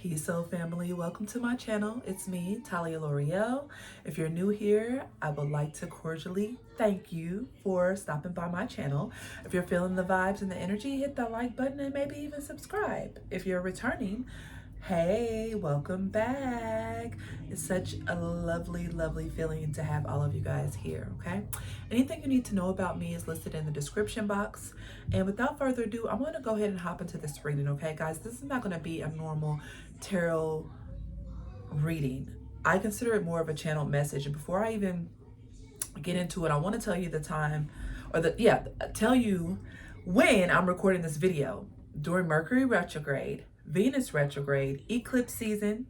Peace, soul family. Welcome to my channel. It's me, TAHLIALOREAL. If you're new here, I would like to cordially thank you for stopping by my channel. If you're feeling the vibes and the energy, hit that like button and maybe even subscribe. If you're returning, hey, welcome back. It's such a lovely, lovely feeling to have all of you guys here, okay? Anything you need to know about me is listed in the description box. And without further ado, I'm going to go ahead and hop into this reading, okay, guys? This is not going to be a normal tarot reading. I consider it more of a channeled message. And before I even get into it, I want to tell you the time, or tell you when I'm recording this video. During Mercury retrograde, Venus retrograde, eclipse season,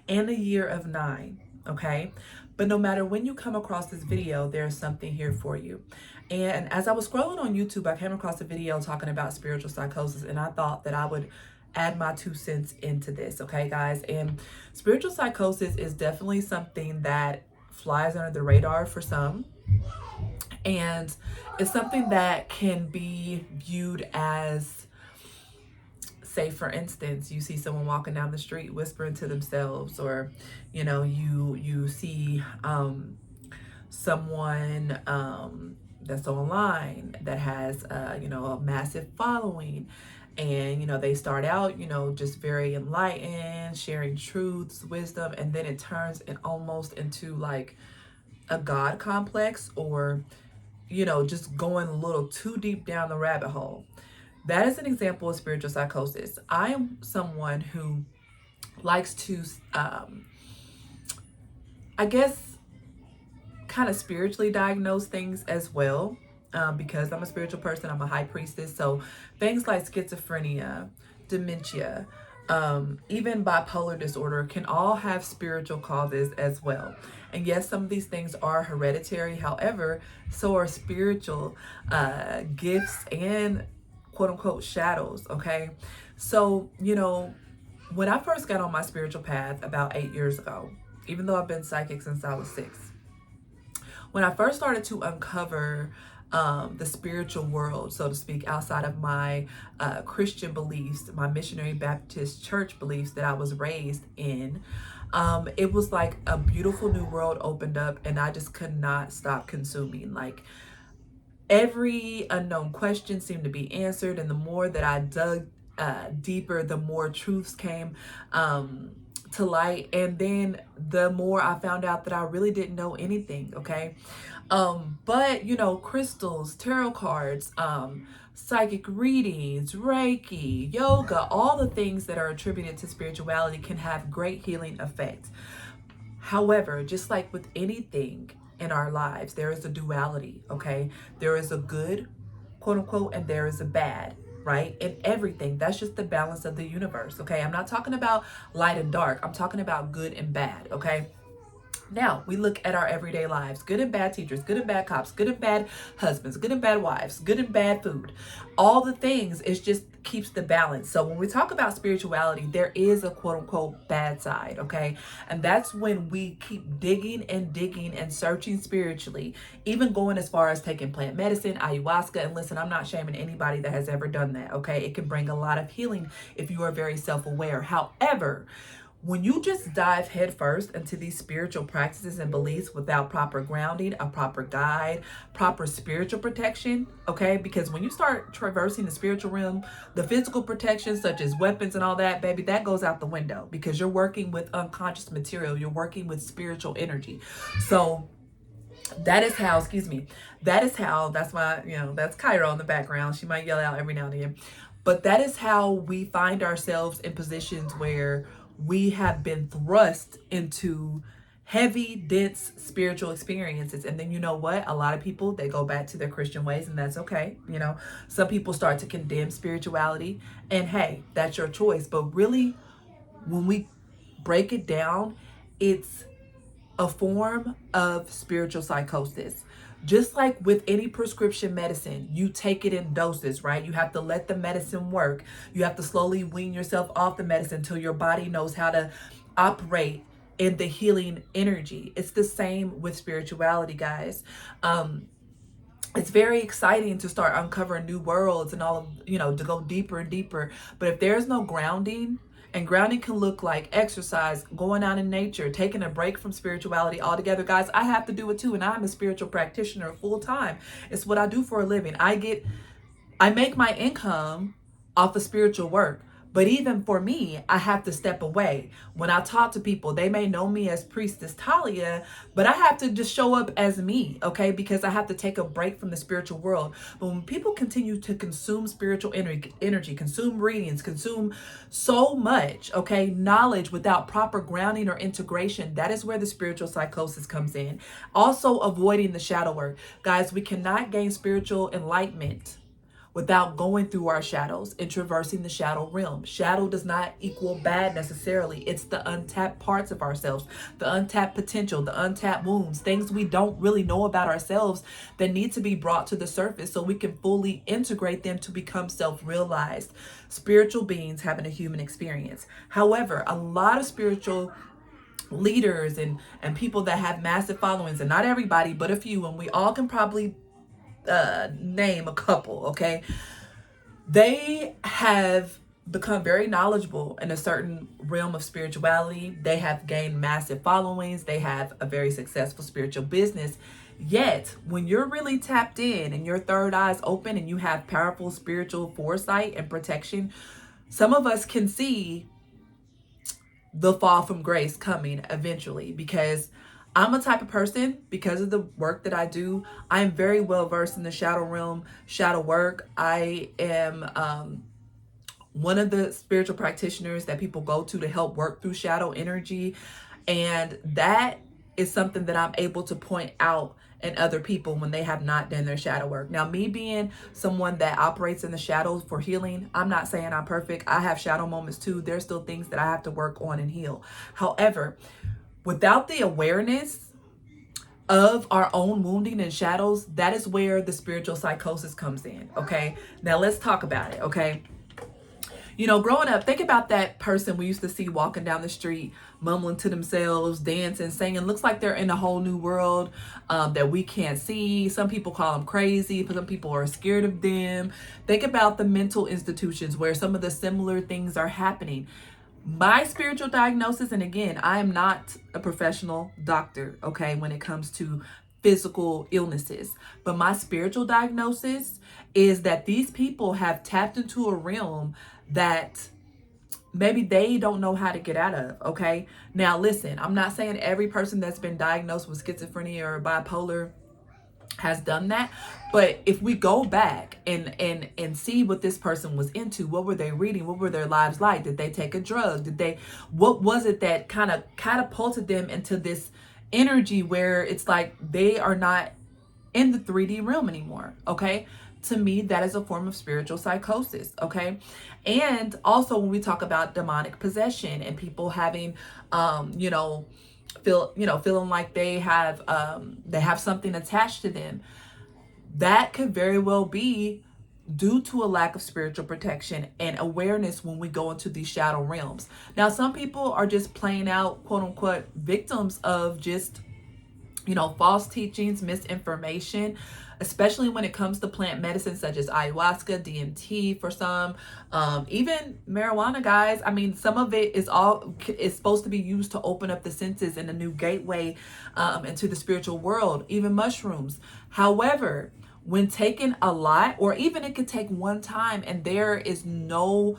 and a year of 9, okay? But no matter when you come across this video, there's something here for you. And as I was scrolling on YouTube, I came across a video talking about spiritual psychosis, and I thought that I would add my 2 cents into this, okay, guys? And spiritual psychosis is definitely something that flies under the radar for some. And it's something that can be viewed as, say for instance, you see someone walking down the street whispering to themselves, or you see someone that's online that has a massive following, and they start out just very enlightened, sharing truths, wisdom, and then it turns almost into like a god complex, or just going a little too deep down the rabbit hole. That is an example of spiritual psychosis. I am someone who likes to, I guess, kind of spiritually diagnose things as well, because I'm a spiritual person. I'm a high priestess. So things like schizophrenia, dementia, even bipolar disorder can all have spiritual causes as well. And yes, some of these things are hereditary. However, so are spiritual gifts and quote unquote shadows, okay? So, when I first got on my spiritual path about 8 years ago, even though I've been psychic since I was 6, when I first started to uncover the spiritual world, so to speak, outside of my Christian beliefs, my missionary Baptist church beliefs that I was raised in, it was like a beautiful new world opened up, and I just could not stop consuming. Like, every unknown question seemed to be answered, and the more that I dug deeper, the more truths came to light, and then the more I found out that I really didn't know anything, okay? But crystals, tarot cards, psychic readings, Reiki, yoga, all the things that are attributed to spirituality can have great healing effects. However, just like with anything in our lives, there is a duality, okay? There is a good, quote unquote, and there is a bad, right? In everything. That's just the balance of the universe, okay? I'm not talking about light and dark. I'm talking about good and bad, okay? Now, we look at our everyday lives, good and bad teachers, good and bad cops, good and bad husbands, good and bad wives, good and bad food. All the things, it just keeps the balance. So when we talk about spirituality, there is a quote unquote bad side, okay? And that's when we keep digging and searching spiritually, even going as far as taking plant medicine, ayahuasca. And listen, I'm not shaming anybody that has ever done that, okay? It can bring a lot of healing if you are very self-aware. However, when you just dive headfirst into these spiritual practices and beliefs without proper grounding, a proper guide, proper spiritual protection, okay? Because when you start traversing the spiritual realm, the physical protection, such as weapons and all that, baby, that goes out the window, because you're working with unconscious material. You're working with spiritual energy. So that is how, that's my, that's Kyra in the background. She might yell out every now and again. But that is how we find ourselves in positions where we have been thrust into heavy, dense spiritual experiences. And then you know what? A lot of people, they go back to their Christian ways, and that's okay. Some people start to condemn spirituality, and hey, that's your choice. But really, when we break it down, it's a form of spiritual psychosis. Just like with any prescription medicine, you take it in doses, right? You have to let the medicine work. You have to slowly wean yourself off the medicine until your body knows how to operate in the healing energy. It's the same with spirituality, guys. It's very exciting to start uncovering new worlds and all of, to go deeper and deeper. But if there's no grounding And grounding can look like exercise, going out in nature, taking a break from spirituality altogether. Guys, I have to do it too, and I'm a spiritual practitioner full time. It's what I do for a living. I make my income off of spiritual work. But even for me, I have to step away. When I talk to people, they may know me as Priestess Talia, but I have to just show up as me, okay? Because I have to take a break from the spiritual world. But when people continue to consume spiritual energy, consume readings, consume so much, okay, knowledge without proper grounding or integration, that is where the spiritual psychosis comes in. Also, avoiding the shadow work. Guys, we cannot gain spiritual enlightenment without going through our shadows and traversing the shadow realm. Shadow does not equal bad necessarily. It's the untapped parts of ourselves, the untapped potential, the untapped wounds, things we don't really know about ourselves that need to be brought to the surface so we can fully integrate them to become self-realized spiritual beings having a human experience. However, a lot of spiritual leaders and people that have massive followings, and not everybody, but a few, and we all can probably name a couple, okay? They have become very knowledgeable in a certain realm of spirituality. They have gained massive followings. They have a very successful spiritual business. Yet, when you're really tapped in and your third eye's open and you have powerful spiritual foresight and protection, some of us can see the fall from grace coming eventually, because I'm a type of person, because of the work that I do, I'm very well versed in the shadow realm, shadow work. I am one of the spiritual practitioners that people go to help work through shadow energy. And that is something that I'm able to point out in other people when they have not done their shadow work. Now, me being someone that operates in the shadows for healing, I'm not saying I'm perfect. I have shadow moments too. There's still things that I have to work on and heal. However, without the awareness of our own wounding and shadows, that is where the spiritual psychosis comes in, okay? Now let's talk about it, okay? You know, growing up, think about that person we used to see walking down the street, mumbling to themselves, dancing, singing. Looks like they're in a whole new world that we can't see. Some people call them crazy, but some people are scared of them. Think about the mental institutions where some of the similar things are happening. My spiritual diagnosis, and again, I am not a professional doctor, okay, when it comes to physical illnesses, but my spiritual diagnosis is that these people have tapped into a realm that maybe they don't know how to get out of, okay? Now, listen, I'm not saying every person that's been diagnosed with schizophrenia or bipolar has done that, but if we go back and see what this person was into, what were they reading, what were their lives like, did they take a drug, what was it that kind of catapulted them into this energy where it's like they are not in the 3D realm anymore, okay? To me, that is a form of spiritual psychosis, okay? And also when we talk about demonic possession and people having feeling like they have something attached to them, that could very well be due to a lack of spiritual protection and awareness when we go into these shadow realms. Now, some people are just playing out, quote unquote, victims of just, false teachings, misinformation, especially when it comes to plant medicine such as ayahuasca, DMT for some, even marijuana, guys. I mean, some of it is supposed to be used to open up the senses and a new gateway into the spiritual world, even mushrooms. However, when taken a lot, or even it could take one time and there is no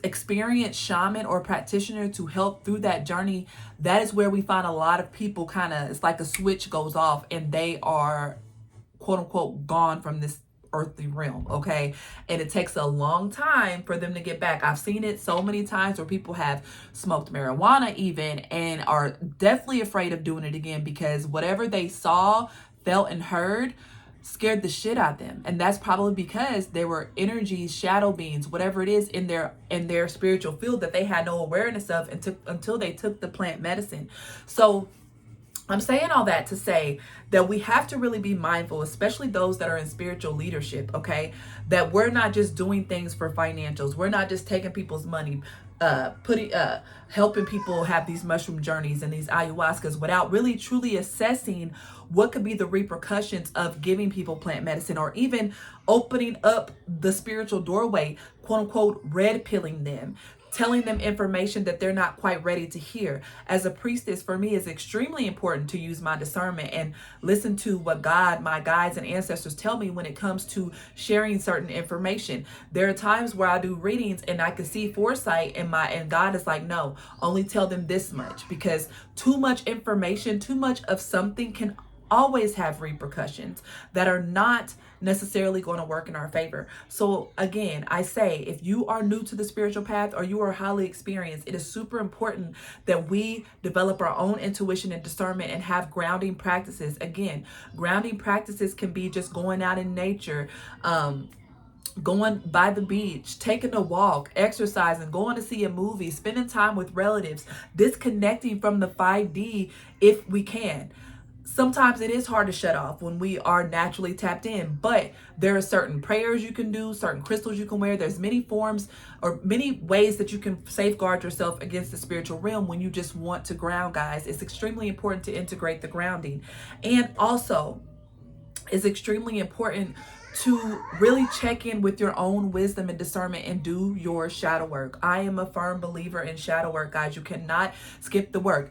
experienced shaman or practitioner to help through that journey, that is where we find a lot of people it's like a switch goes off and they are, quote unquote, gone from this earthly realm, okay? And it takes a long time for them to get back. I've seen it so many times where people have smoked marijuana even and are definitely afraid of doing it again because whatever they saw, felt, and heard scared the shit out of them. And that's probably because there were energies, shadow beings, whatever it is in their spiritual field that they had no awareness of until they took the plant medicine. So I'm saying all that to say that we have to really be mindful, especially those that are in spiritual leadership, okay? That we're not just doing things for financials. We're not just taking people's money, helping people have these mushroom journeys and these ayahuascas without really truly assessing what could be the repercussions of giving people plant medicine, or even opening up the spiritual doorway, quote unquote, red pilling them, telling them information that they're not quite ready to hear. As a priestess, for me, it's extremely important to use my discernment and listen to what God, my guides and ancestors tell me when it comes to sharing certain information. There are times where I do readings and I can see foresight and God is like, no, only tell them this much, because too much information, too much of something can always have repercussions that are not necessarily going to work in our favor. So again, I say, if you are new to the spiritual path or you are highly experienced, it is super important that we develop our own intuition and discernment and have grounding practices. Again, grounding practices can be just going out in nature, going by the beach, taking a walk, exercising, going to see a movie, spending time with relatives, disconnecting from the 5D if we can. Sometimes it is hard to shut off when we are naturally tapped in, but there are certain prayers you can do, certain crystals you can wear. There's many forms or many ways that you can safeguard yourself against the spiritual realm when you just want to ground, guys. It's extremely important to integrate the grounding. And also, it's extremely important to really check in with your own wisdom and discernment and do your shadow work. I am a firm believer in shadow work, guys. You cannot skip the work.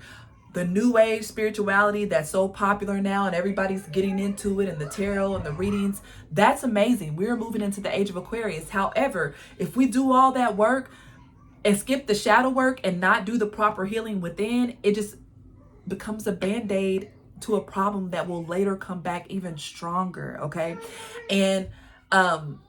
The new age spirituality that's so popular now and everybody's getting into it, and the tarot and the readings, that's amazing. We're moving into the age of Aquarius. However, if we do all that work and skip the shadow work and not do the proper healing within, it just becomes a band-aid to a problem that will later come back even stronger. Okay. And I'm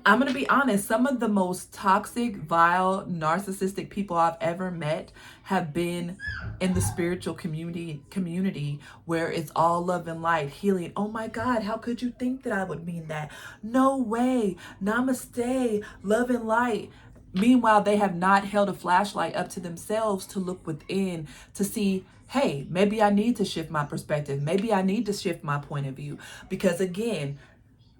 going to be honest, some of the most toxic, vile, narcissistic people I've ever met have been in the spiritual community where it's all love and light, healing. Oh my God, how could you think that I would mean that? No way. Namaste, love and light. Meanwhile, they have not held a flashlight up to themselves to look within to see, hey, maybe I need to shift my perspective. Maybe I need to shift my point of view. Because again,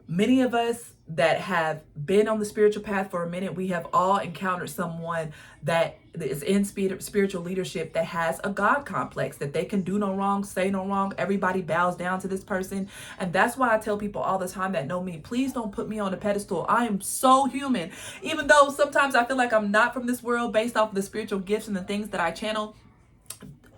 many of us that have been on the spiritual path for a minute, we have all encountered someone that is in spiritual leadership that has a God complex, that they can do no wrong, say no wrong. Everybody bows down to this person. And that's why I tell people all the time that know me, please don't put me on a pedestal. I am so human. Even though sometimes I feel like I'm not from this world based off of the spiritual gifts and the things that I channel,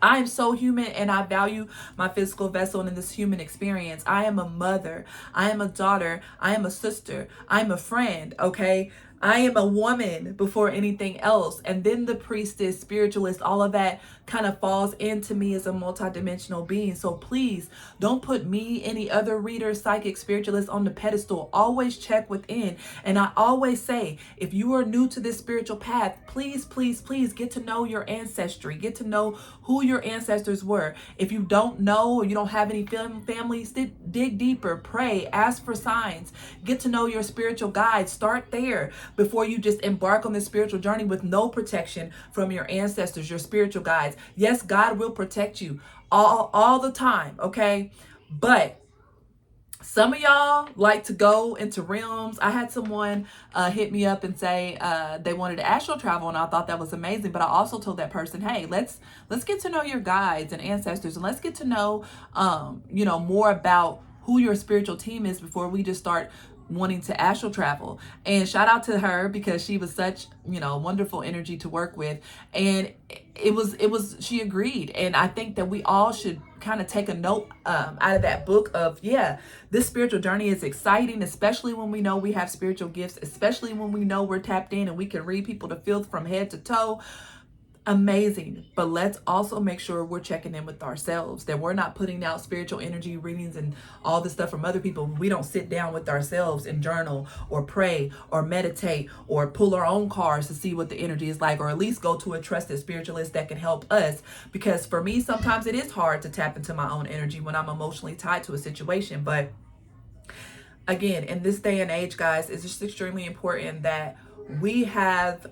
I am so human, and I value my physical vessel and in this human experience. I am a mother. I am a daughter. I am a sister. I am a friend, okay? I am a woman before anything else. And then the priestess, spiritualist, all of that kind of falls into me as a multidimensional being. So please don't put me, any other reader, psychic, spiritualist on the pedestal. Always check within. And I always say, if you are new to this spiritual path, please, please, please get to know your ancestry. Get to know who your ancestors were. If you don't know or you don't have any families, dig deeper, pray, ask for signs, get to know your spiritual guides. Start there before you just embark on this spiritual journey with no protection from your ancestors, your spiritual guides. Yes, God will protect you all the time, okay? But some of y'all like to go into realms. I had someone hit me up and say they wanted to astral travel, and I thought that was amazing. But I also told that person, hey, let's get to know your guides and ancestors, and let's get to know more about who your spiritual team is before we just start wanting to astral travel. And shout out to her, because she was such wonderful energy to work with, and it was she agreed. And I think that we all should kind of take a note out of that book of, yeah, this spiritual journey is exciting, especially when we know we have spiritual gifts, especially when we know we're tapped in and we can read people to filth from head to toe. Amazing. But let's also make sure we're checking in with ourselves, that we're not putting out spiritual energy readings and all this stuff from other people. We don't sit down with ourselves and journal or pray or meditate or pull our own cards to see what the energy is like, or at least go to a trusted spiritualist that can help us. Because for me, sometimes it is hard to tap into my own energy when I'm emotionally tied to a situation. But again, in this day and age, guys, it's just extremely important that we have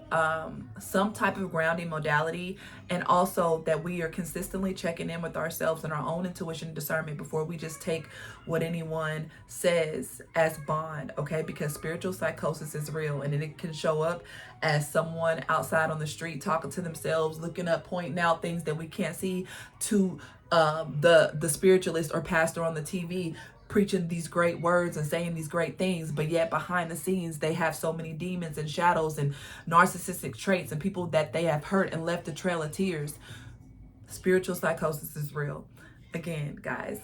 some type of grounding modality, and also that we are consistently checking in with ourselves and our own intuition and discernment before we just take what anyone says as bond, okay? Because spiritual psychosis is real, and it can show up as someone outside on the street talking to themselves, looking up, pointing out things that we can't see, to the spiritualist or pastor on the TV preaching these great words and saying these great things, but yet behind the scenes they have so many demons and shadows and narcissistic traits and people that they have hurt and left a trail of tears. Spiritual psychosis is real. Again, guys,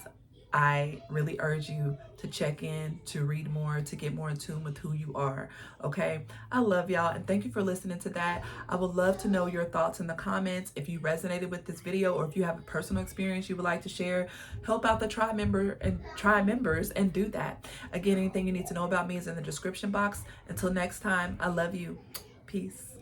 I really urge you to check in, to read more, to get more in tune with who you are, okay? I love y'all, and thank you for listening to that. I would love to know your thoughts in the comments. If you resonated with this video, or if you have a personal experience you would like to share, help out the tribe members and do that. Again, anything you need to know about me is in the description box. Until next time, I love you. Peace.